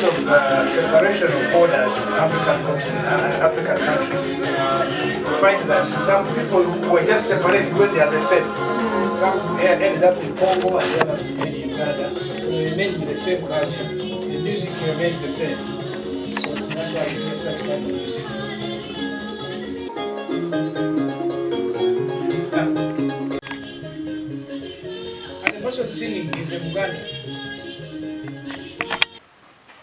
because of separation of borders in African countries, you find that some people were just separated when they are the same. Some ended up in Congo and the others in Uganda. So they remain with the same culture. The music remains the same. So that's why you get such kind of music. And the person singing is in Uganda.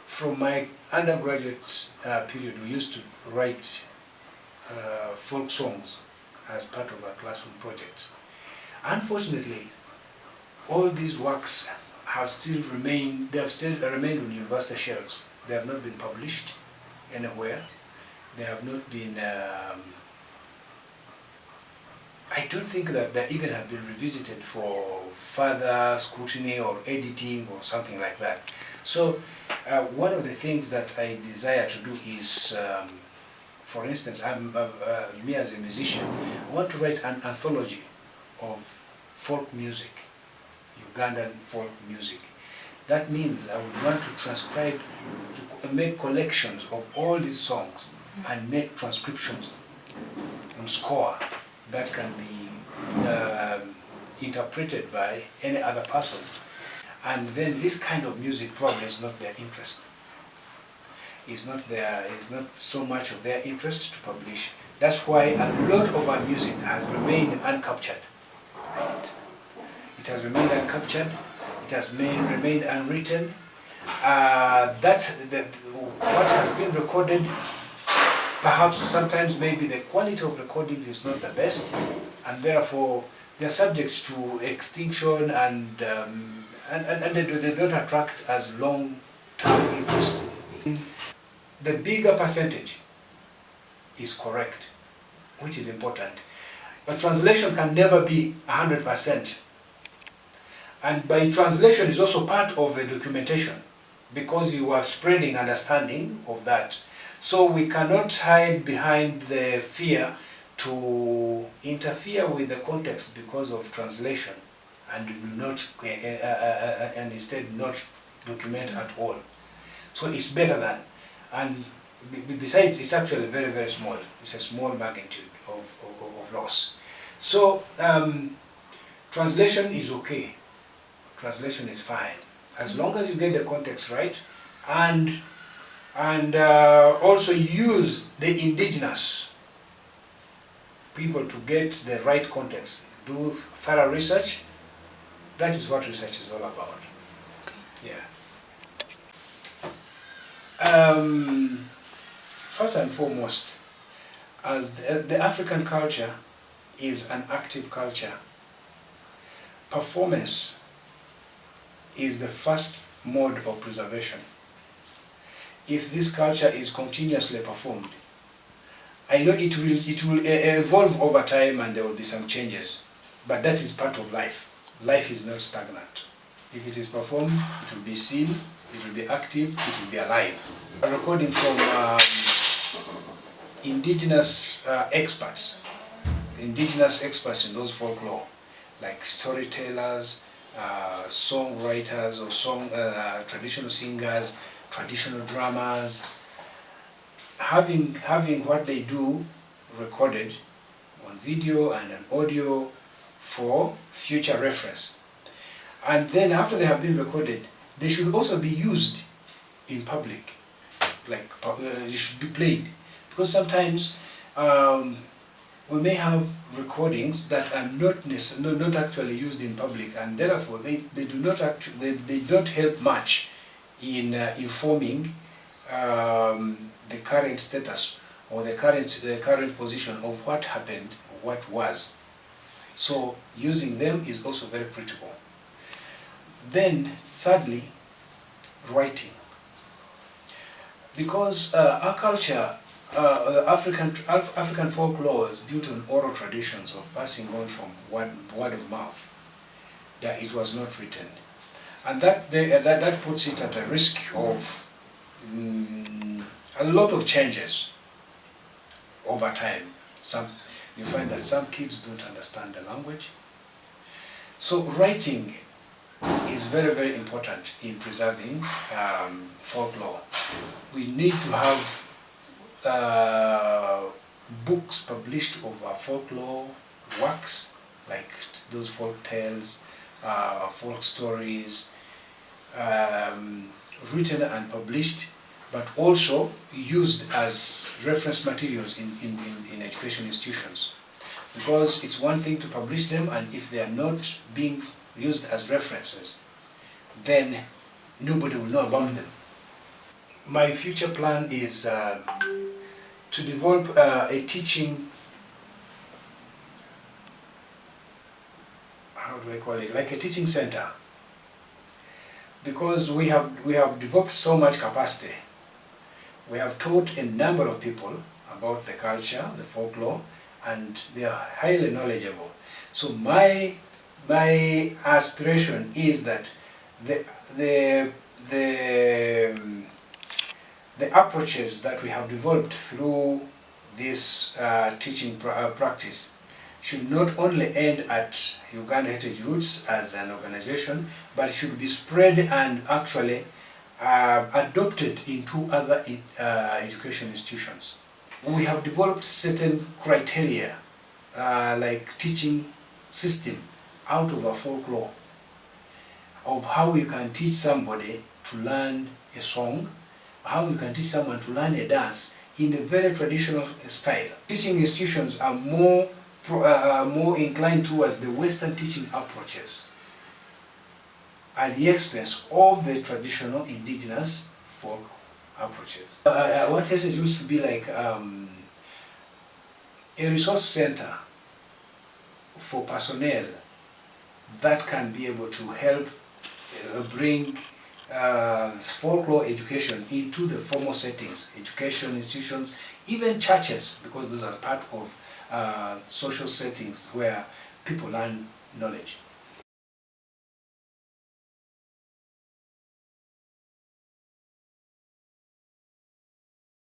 From my undergraduate period, we used to write folk songs as part of our classroom projects. Unfortunately, all these works have still remained on university shelves. They have not been published anywhere. They have not been, I don't think that they even have been revisited for further scrutiny or editing or something like that. So one of the things that I desire to do is, for instance, me as a musician, I want to write an anthology of folk music, Ugandan folk music. That means I would want to transcribe, to make collections of all these songs and make transcriptions on score that can be interpreted by any other person. And then this kind of music probably is not their interest. It's not so much of their interest to publish. That's why a lot of our music has remained uncaptured. It has remained uncaptured. It has remained unwritten. What has been recorded, perhaps sometimes maybe the quality of recordings is not the best, and therefore they are subject to extinction and they don't attract as long-term interest. The bigger percentage is correct, which is important. A translation can never be 100%. And by translation is also part of the documentation, because you are spreading understanding of that. So we cannot hide behind the fear to interfere with the context because of translation and do not and instead not document at all. So it's better than, and besides it's actually very, very small. It's a small magnitude of loss. So translation is okay. Translation is fine as long as you get the context right, and also use the indigenous people to get the right context. Do thorough research. That is what research is all about. Yeah. First and foremost, as the African culture is an active culture, performance is the first mode of preservation. If this culture is continuously performed, I know it will evolve over time and there will be some changes, but that is part of life. Life is not stagnant. If it is performed, it will be seen, it will be active, it will be alive. A recording from indigenous experts in those folklore, like storytellers, songwriters or traditional singers, traditional drummers, having what they do recorded on video and on audio for future reference. And then after they have been recorded, they should also be used in public, like they should be played, because sometimes we may have recordings that are not actually used in public, and therefore they don't help much in informing the current status or the current position of what happened, what was. So using them is also very critical. Then thirdly, writing, because our culture, African folklore is built on oral traditions of passing on from word of mouth, that it was not written, and that puts it at a risk of a lot of changes over time. You find that some kids don't understand the language. So writing is very, very important in preserving folklore. We need to have books published of our folklore works, like those folk tales, folk stories, written and published, but also used as reference materials in education institutions. Because it's one thing to publish them, and if they are not being used as references, then nobody will know about them. My future plan is to develop a teaching, how do I call it, like a teaching center, because we have developed so much capacity. We have taught a number of people about the culture, the folklore, and they are highly knowledgeable. So my aspiration is that the approaches that we have developed through this teaching practice should not only end at Uganda Heritage Roots as an organization, but should be spread and actually adopted into other education institutions. We have developed certain criteria, like teaching system out of a folklore, of how you can teach somebody to learn a song, how you can teach someone to learn a dance in a very traditional style. Teaching institutions are more inclined towards the Western teaching approaches at the expense of the traditional indigenous folk approaches. What Heritage used to be like a resource center for personnel that can be able to help bring folklore education into the formal settings, education institutions, even churches, because those are part of social settings where people learn knowledge.